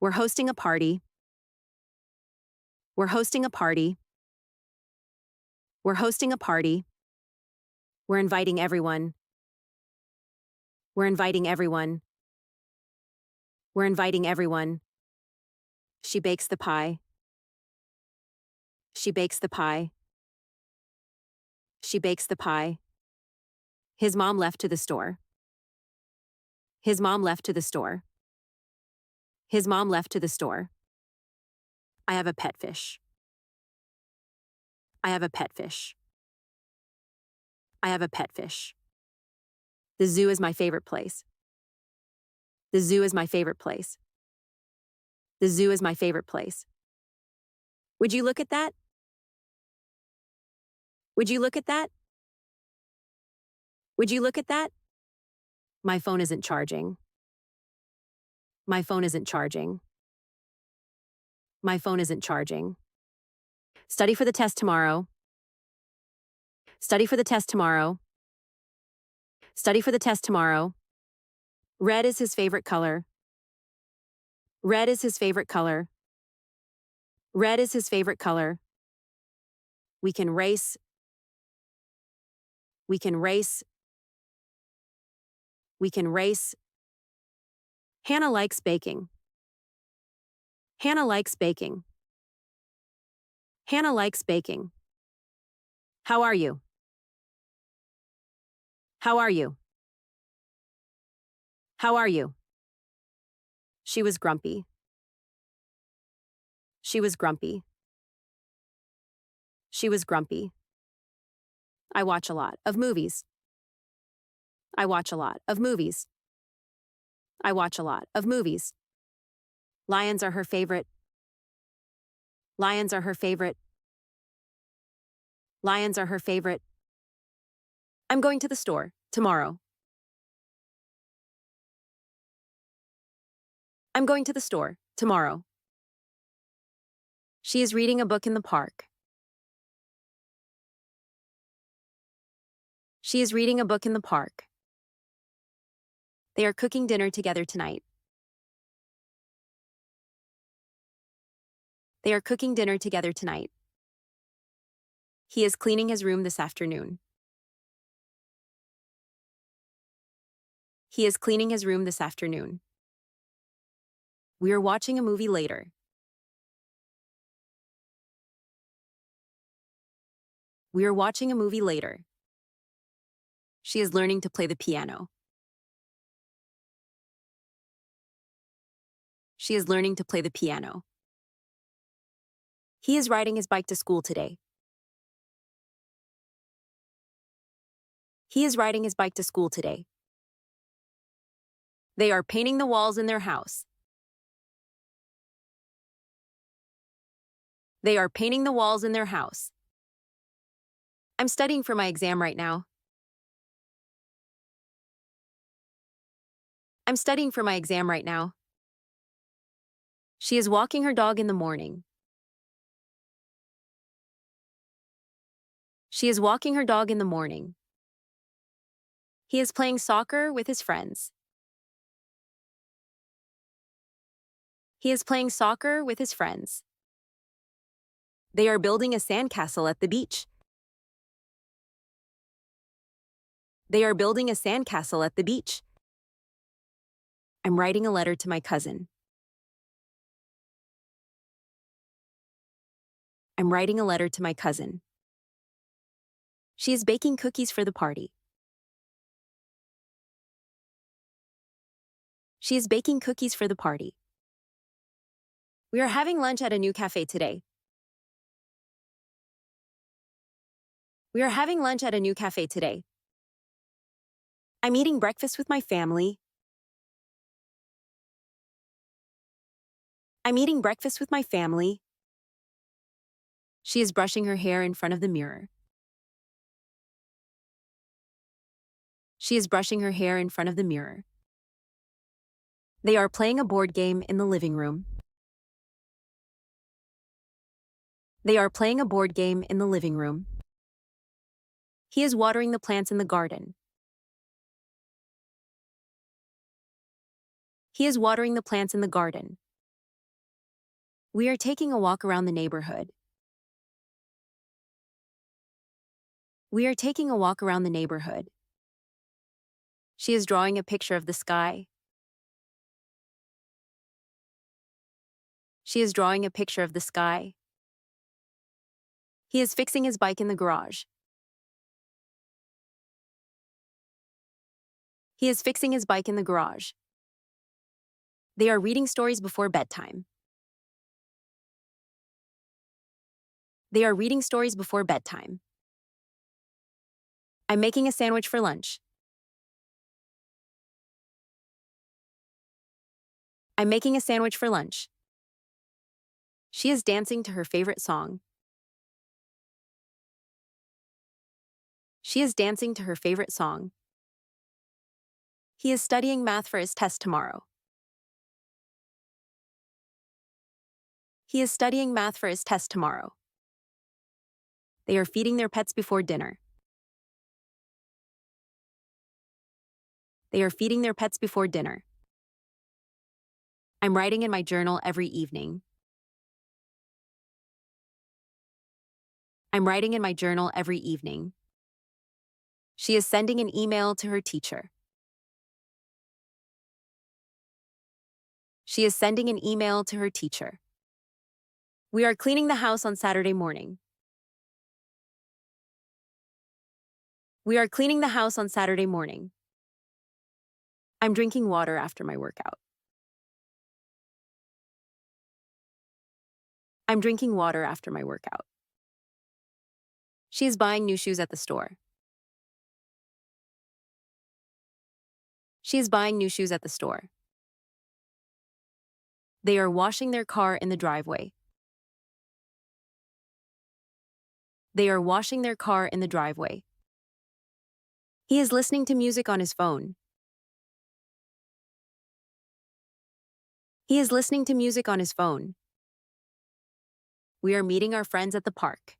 We're hosting a party. We're hosting a party. We're hosting a party. We're inviting everyone. We're inviting everyone. We're inviting everyone. She bakes the pie. She bakes the pie. She bakes the pie. His mom left to the store. His mom left to the store. His mom left to the store. I have a pet fish. I have a pet fish. I have a pet fish. The zoo is my favorite place. The zoo is my favorite place. The zoo is my favorite place. Would you look at that? Would you look at that? Would you look at that? My phone isn't charging. My phone isn't charging. My phone isn't charging. Study for the test tomorrow. Study for the test tomorrow. Study for the test tomorrow. Red is his favorite color. Red is his favorite color. Red is his favorite color. We can race. We can race. We can race. Hannah likes baking. Hannah likes baking. Hannah likes baking. How are you? How are you? How are you? She was grumpy. She was grumpy. She was grumpy. I watch a lot of movies. I watch a lot of movies. I watch a lot of movies. Lions are her favorite. Lions are her favorite. Lions are her favorite. I'm going to the store tomorrow. I'm going to the store tomorrow. She is reading a book in the park. She is reading a book in the park. They are cooking dinner together tonight. They are cooking dinner together tonight. He is cleaning his room this afternoon. He is cleaning his room this afternoon. We are watching a movie later. We are watching a movie later. She is learning to play the piano. She is learning to play the piano. He is riding his bike to school today. He is riding his bike to school today. They are painting the walls in their house. They are painting the walls in their house. I'm studying for my exam right now. I'm studying for my exam right now. She is walking her dog in the morning. She is walking her dog in the morning. He is playing soccer with his friends. He is playing soccer with his friends. They are building a sandcastle at the beach. They are building a sandcastle at the beach. I'm writing a letter to my cousin. I'm writing a letter to my cousin. She is baking cookies for the party. She is baking cookies for the party. We are having lunch at a new cafe today. We are having lunch at a new cafe today. I'm eating breakfast with my family. I'm eating breakfast with my family. She is brushing her hair in front of the mirror. She is brushing her hair in front of the mirror. They are playing a board game in the living room. They are playing a board game in the living room. He is watering the plants in the garden. He is watering the plants in the garden. We are taking a walk around the neighborhood. We are taking a walk around the neighborhood. She is drawing a picture of the sky. She is drawing a picture of the sky. He is fixing his bike in the garage. He is fixing his bike in the garage. They are reading stories before bedtime. They are reading stories before bedtime. I'm making a sandwich for lunch. I'm making a sandwich for lunch. She is dancing to her favorite song. She is dancing to her favorite song. He is studying math for his test tomorrow. He is studying math for his test tomorrow. They are feeding their pets before dinner. They are feeding their pets before dinner. I'm writing in my journal every evening. I'm writing in my journal every evening. She is sending an email to her teacher. She is sending an email to her teacher. We are cleaning the house on Saturday morning. We are cleaning the house on Saturday morning. I'm drinking water after my workout. I'm drinking water after my workout. She is buying new shoes at the store. She is buying new shoes at the store. They are washing their car in the driveway. They are washing their car in the driveway. He is listening to music on his phone. He is listening to music on his phone. We are meeting our friends at the park.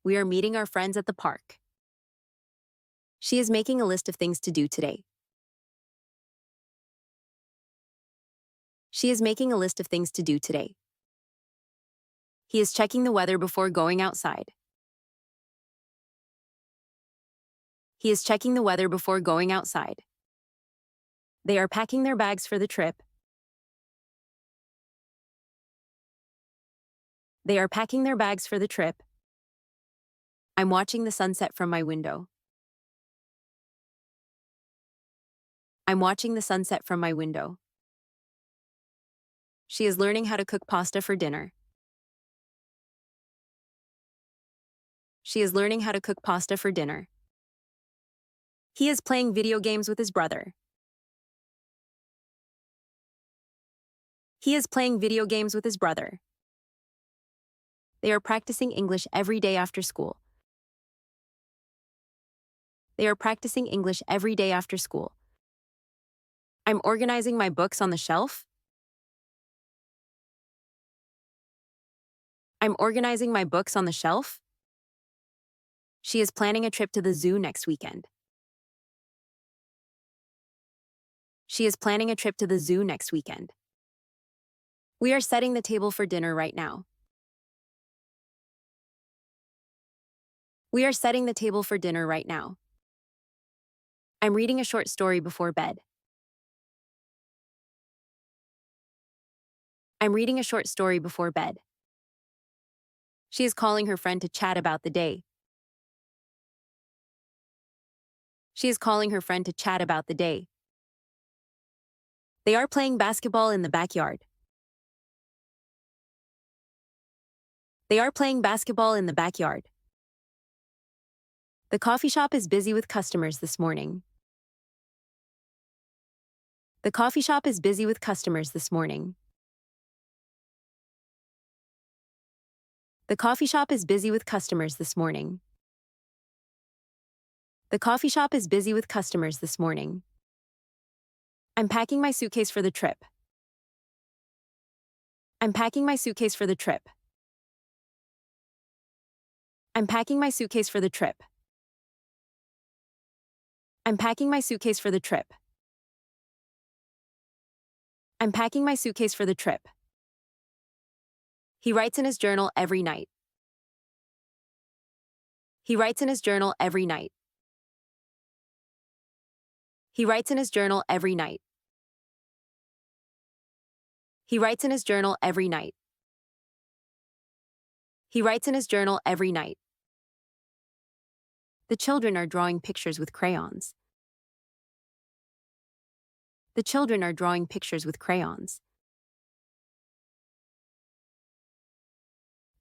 We are meeting our friends at the park. She is making a list of things to do today. She is making a list of things to do today. He is checking the weather before going outside. He is checking the weather before going outside. They are packing their bags for the trip. They are packing their bags for the trip. I'm watching the sunset from my window. I'm watching the sunset from my window. She is learning how to cook pasta for dinner. She is learning how to cook pasta for dinner. He is playing video games with his brother. He is playing video games with his brother. They are practicing English every day after school. They are practicing English every day after school. I'm organizing my books on the shelf. I'm organizing my books on the shelf. She is planning a trip to the zoo next weekend. She is planning a trip to the zoo next weekend. We are setting the table for dinner right now. We are setting the table for dinner right now. I'm reading a short story before bed. I'm reading a short story before bed. She is calling her friend to chat about the day. She is calling her friend to chat about the day. They are playing basketball in the backyard. They are playing basketball in the backyard. The coffee shop is busy with customers this morning. The coffee shop is busy with customers this morning. The coffee shop is busy with customers this morning. The coffee shop is busy with customers this morning. I'm packing my suitcase for the trip. I'm packing my suitcase for the trip. I'm packing my suitcase for the trip. I'm packing my suitcase for the trip. I'm packing my suitcase for the trip. He writes in his journal every night. He writes in his journal every night. He writes in his journal every night. He writes in his journal every night. He writes in his journal every night. The children are drawing pictures with crayons. The children are drawing pictures with crayons.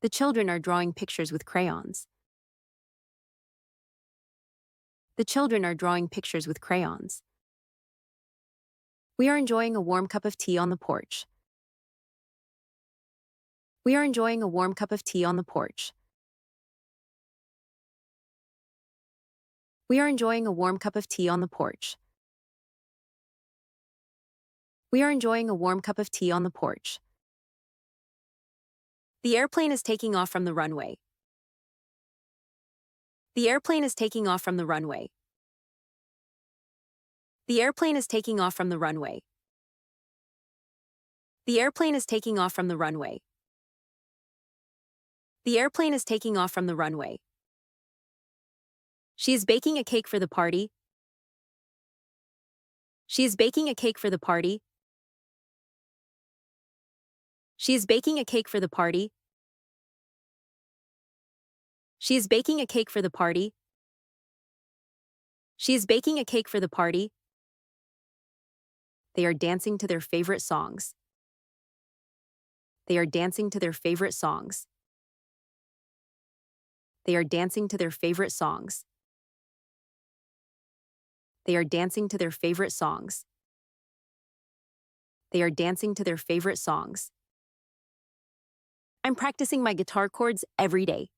The children are drawing pictures with crayons. The children are drawing pictures with crayons. We are enjoying a warm cup of tea on the porch. We are enjoying a warm cup of tea on the porch. We are enjoying a warm cup of tea on the porch. We are enjoying a warm cup of tea on the porch. The airplane is taking off from the runway. The airplane is taking off from the runway. The airplane is taking off from the runway. The airplane is taking off from the runway. The airplane is taking off from the runway. She is baking a cake for the party. She is baking a cake for the party. She is baking a cake for the party. She is baking a cake for the party. She is baking a cake for the party. They are dancing to their favorite songs. They are dancing to their favorite songs. They are dancing to their favorite songs. They are dancing to their favorite songs. They are dancing to their favorite songs. I'm practicing my guitar chords every day.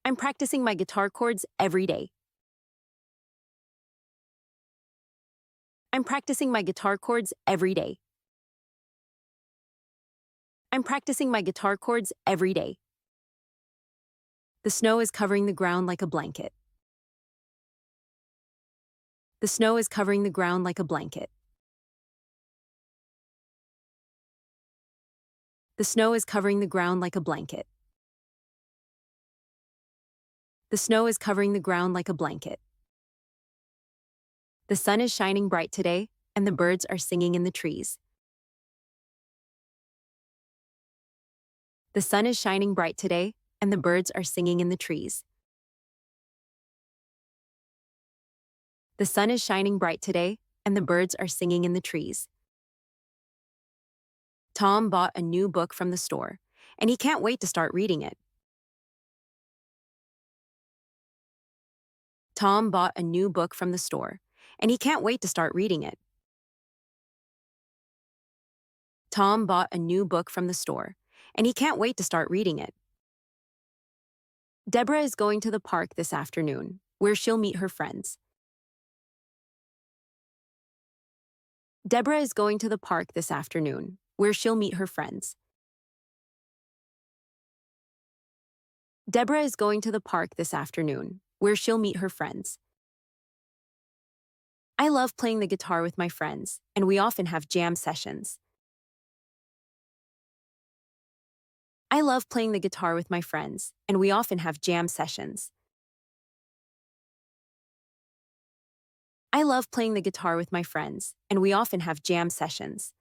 I'm practicing my guitar chords every day. I'm practicing my guitar chords every day. I'm practicing my guitar chords every day. The snow is covering the ground like a blanket. The snow is covering the ground like a blanket. The snow is covering the ground like a blanket. The snow is covering the ground like a blanket. The sun is shining bright today, and the birds are singing in the trees. The sun is shining bright today, and the birds are singing in the trees. The sun is shining bright today, and the birds are singing in the trees. Tom bought a new book from the store, and he can't wait to start reading it. Tom bought a new book from the store, and he can't wait to start reading it. Tom bought a new book from the store, and he can't wait to start reading it. Deborah is going to the park this afternoon, where she'll meet her friends. Deborah is going to the park this afternoon, where she'll meet her friends. Deborah is going to the park this afternoon, where she'll meet her friends. I love playing the guitar with my friends, and we often have jam sessions. I love playing the guitar with my friends, and we often have jam sessions. I love playing the guitar with my friends, and we often have jam sessions.